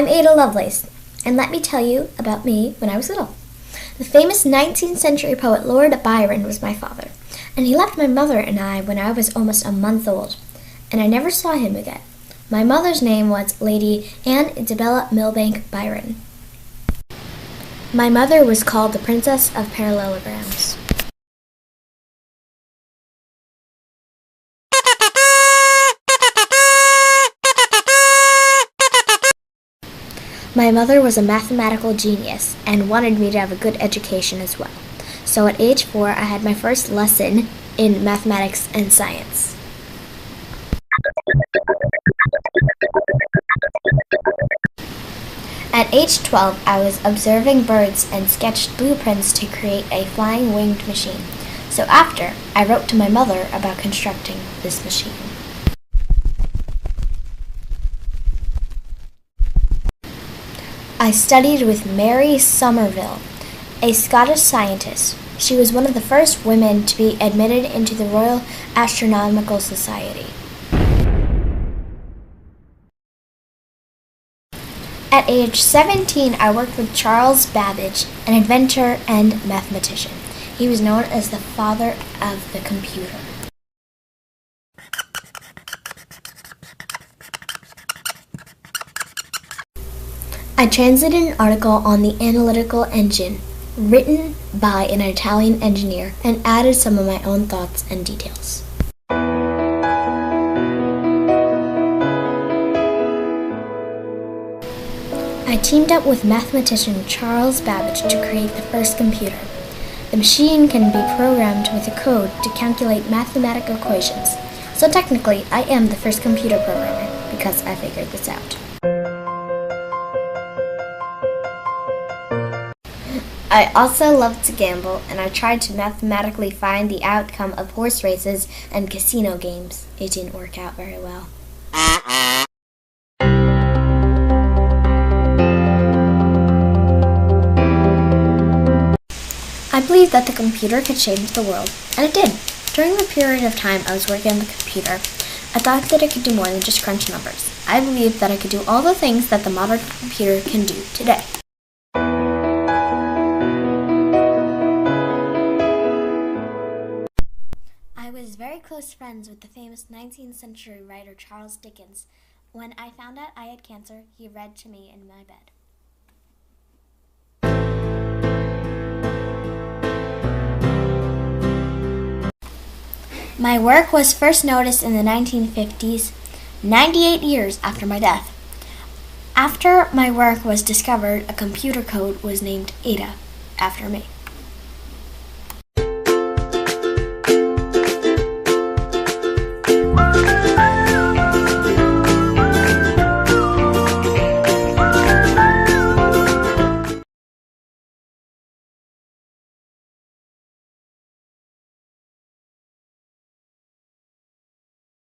I'm Ada Lovelace, and let me tell you about me when I was little. The famous 19th century poet Lord Byron was my father, and he left my mother and I when I was almost a month old, and I never saw him again. My mother's name was Lady Anne Isabella Milbank Byron. My mother was called the Princess of Parallelograms. My mother was a mathematical genius and wanted me to have a good education as well. So at age 4, I had my first lesson in mathematics and science. At age 12, I was observing birds and sketched blueprints to create a flying winged machine. So after, I wrote to my mother about constructing this machine. I studied with Mary Somerville, a Scottish scientist. She was one of the first women to be admitted into the Royal Astronomical Society. At age 17, I worked with Charles Babbage, an inventor and mathematician. He was known as the father of the computer. I translated an article on the analytical engine written by an Italian engineer and added some of my own thoughts and details. I teamed up with mathematician Charles Babbage to create the first computer. The machine can be programmed with a code to calculate mathematical equations. So technically, I am the first computer programmer because I figured this out. I also loved to gamble, and I tried to mathematically find the outcome of horse races and casino games. It didn't work out very well. I believed that the computer could change the world, and it did. During the period of time I was working on the computer, I thought that it could do more than just crunch numbers. I believed that I could do all the things that the modern computer can do today. I was very close friends with the famous 19th century writer Charles Dickens. When I found out I had cancer, he read to me in my bed. My work was first noticed in the 1950s, 98 years after my death. After my work was discovered, a computer code was named Ada after me.